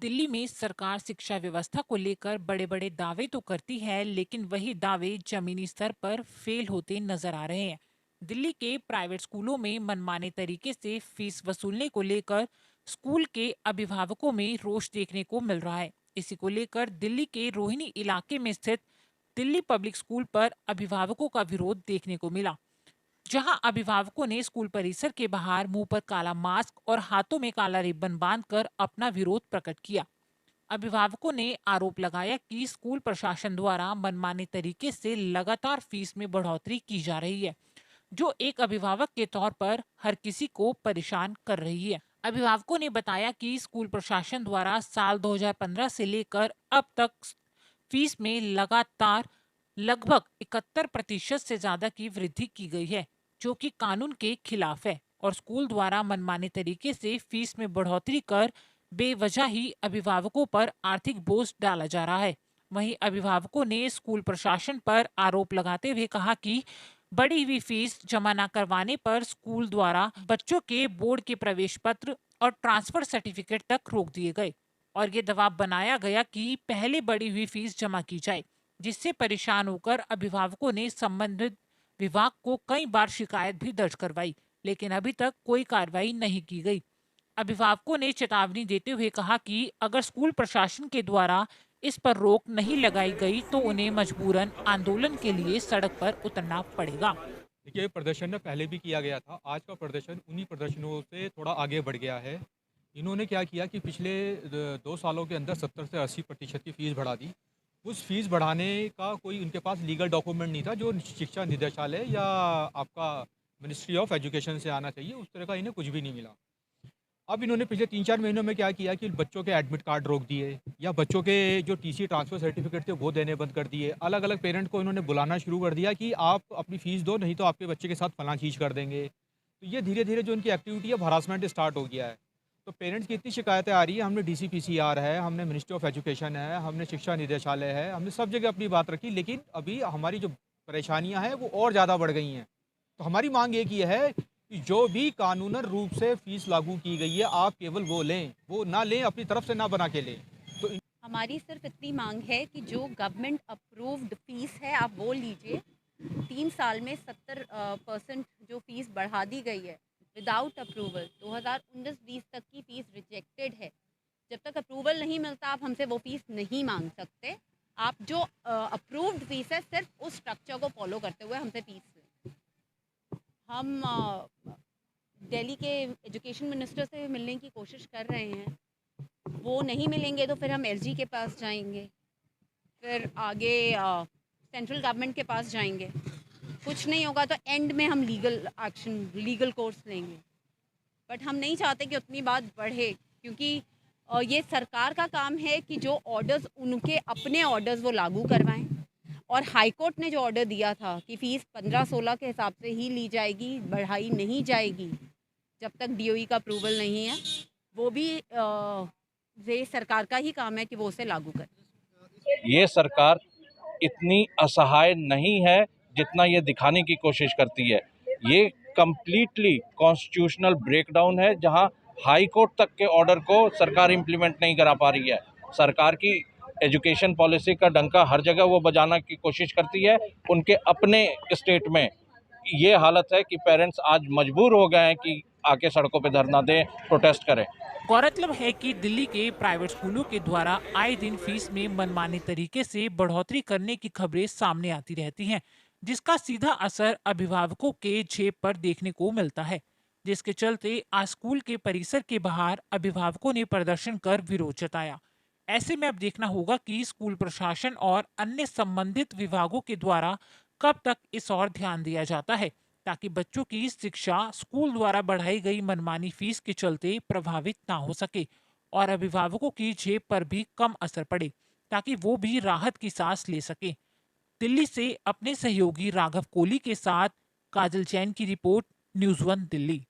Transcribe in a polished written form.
दिल्ली में सरकार शिक्षा व्यवस्था को लेकर बड़े बड़े दावे तो करती है, लेकिन वही दावे जमीनी स्तर पर फेल होते नजर आ रहे हैं। दिल्ली के प्राइवेट स्कूलों में मनमाने तरीके से फीस वसूलने को लेकर स्कूल के अभिभावकों में रोष देखने को मिल रहा है। इसी को लेकर दिल्ली के रोहिणी इलाके में स्थित दिल्ली पब्लिक स्कूल पर अभिभावकों का विरोध देखने को मिला, जहां अभिभावकों ने स्कूल परिसर के बाहर मुंह पर काला मास्क और हाथों में काला रिबन बांधकर अपना विरोध प्रकट किया। अभिभावकों ने आरोप लगाया कि स्कूल प्रशासन द्वारा मनमाने तरीके से लगातार फीस में बढ़ोतरी की जा रही है, जो एक अभिभावक के तौर पर हर किसी को परेशान कर रही है। अभिभावकों ने बताया कि स्कूल प्रशासन द्वारा साल 2015 से लेकर अब तक फीस में लगातार लगभग 71% से ज्यादा की वृद्धि की गई है, जो कि कानून के खिलाफ है। और स्कूल द्वारा मनमाने तरीके से फीस में बढ़ोतरी कर बेवजह ही अभिभावकों पर आर्थिक बोझ डाला जा रहा है। वहीं अभिभावकों ने स्कूल प्रशासन पर आरोप लगाते हुए कहा कि बढ़ी हुई फीस जमा न करवाने पर स्कूल द्वारा बच्चों के बोर्ड के प्रवेश पत्र और ट्रांसफर सर्टिफिकेट तक रोक दिए गए, और ये दबाव बनाया गया कि पहले बढ़ी हुई फीस जमा की जाए, जिससे परेशान होकर अभिभावकों ने संबंधित विभाग को कई बार शिकायत भी दर्ज करवाई, लेकिन अभी तक कोई कार्रवाई नहीं की गई। अभिभावकों ने चेतावनी देते हुए कहा कि अगर स्कूल प्रशासन के द्वारा इस पर रोक नहीं लगाई गई तो उन्हें मजबूरन आंदोलन के लिए सड़क पर उतरना पड़ेगा। देखिए, प्रदर्शन ना पहले भी किया गया था। आज का प्रदर्शन उन्हीं प्रदर्शनों से थोड़ा आगे बढ़ गया है। इन्होंने क्या किया कि पिछले 2 सालों के अंदर 70 से 80% की फ़ीस बढ़ा दी। उस फ़ीस बढ़ाने का कोई उनके पास लीगल डॉक्यूमेंट नहीं था, जो शिक्षा निदेशालय या आपका मिनिस्ट्री ऑफ एजुकेशन से आना चाहिए, उस तरह का इन्हें कुछ भी नहीं मिला। अब इन्होंने पिछले 3-4 महीनों में क्या किया कि बच्चों के एडमिट कार्ड रोक दिए या बच्चों के जो टीसी ट्रांसफ़र सर्टिफ़िकेट थे वो देने बंद कर दिए। अलग-अलग पेरेंट को इन्होंने बुलाना शुरू कर दिया कि आप अपनी फ़ीस दो, नहीं तो आपके बच्चे के साथ फलाँ चीज़ कर देंगे। तो ये धीरे-धीरे जो इनकी एक्टिविटी है वो हरासमेंट स्टार्ट हो गया है। तो पेरेंट्स की इतनी शिकायतें आ रही हैं, हमने डीसीपीसीआर है, हमने मिनिस्ट्री ऑफ एजुकेशन है, हमने शिक्षा निदेशालय है, हमने सब जगह अपनी बात रखी, लेकिन अभी हमारी जो परेशानियाँ हैं वो और ज़्यादा बढ़ गई हैं। तो हमारी माँग एक ही है कि जो भी कानूनन रूप से फ़ीस लागू की गई है, आप केवल वो लें, वो ना लें, अपनी तरफ से ना बना के लें। तो इन हमारी सिर्फ इतनी मांग है कि जो गवर्नमेंट अप्रूव्ड फीस है आप वो लीजिए। 3 साल में 70% जो फीस बढ़ा दी गई है विदाउट अप्रूवल, 2019-20 तक की फीस रिजेक्टेड है। जब तक अप्रूवल नहीं मिलता आप हमसे वो फीस नहीं मांग सकते। आप जो अप्रूव्ड फीस है सिर्फ उस स्ट्रक्चर को फॉलो करते हुए हमसे फीस लें। हम दिल्ली के एजुकेशन मिनिस्टर से मिलने की कोशिश कर रहे हैं। वो नहीं मिलेंगे तो फिर हम एसजी के पास जाएंगे, फिर आगे सेंट्रल गवर्नमेंट के पास जाएंगे। कुछ नहीं होगा तो एंड में हम लीगल एक्शन, लीगल कोर्स लेंगे। बट हम नहीं चाहते कि उतनी बात बढ़े, क्योंकि ये सरकार का काम है कि जो ऑर्डर्स उनके अपने ऑर्डर्स वो लागू करवाएं। और हाई कोर्ट ने जो ऑर्डर दिया था कि फ़ीस 15-16 के हिसाब से ही ली जाएगी, बढ़ाई नहीं जाएगी जब तक डीओई का अप्रूवल नहीं है, वो भी ये सरकार का ही काम है कि वो उसे लागू करे। ये सरकार इतनी असहाय नहीं है जितना ये दिखाने की कोशिश करती है। ये कंप्लीटली कॉन्स्टिट्यूशनल ब्रेकडाउन है, जहां हाई कोर्ट तक के ऑर्डर को सरकार इम्प्लीमेंट नहीं करा पा रही है। सरकार की एजुकेशन पॉलिसी का डंका हर जगह वो बजाना की कोशिश करती है। उनके अपने स्टेट में ये हालत है कि पेरेंट्स आज मजबूर हो गए हैं कि आके सड़कों पे धरना दें, प्रोटेस्ट करें। गौरतलब है कि दिल्ली के प्राइवेट स्कूलों के द्वारा आए दिन फीस में मनमाने तरीके से बढ़ोतरी करने की खबरें सामने आती रहती हैं, जिसका सीधा असर अभिभावकों के जेब पर देखने को मिलता है, जिसके चलते आज स्कूल के परिसर के बाहर अभिभावकों ने प्रदर्शन कर विरोध जताया। ऐसे में अब देखना होगा कि स्कूल प्रशासन और अन्य संबंधित विभागों के द्वारा कब तक इस ओर ध्यान दिया जाता है, ताकि बच्चों की शिक्षा स्कूल द्वारा बढ़ाई गई मनमानी फीस के चलते प्रभावित ना हो सके और अभिभावकों की जेब पर भी कम असर पड़े, ताकि वो भी राहत की सांस ले सके। दिल्ली से अपने सहयोगी राघव कोली के साथ काजल जैन की रिपोर्ट, न्यूज़ वन दिल्ली।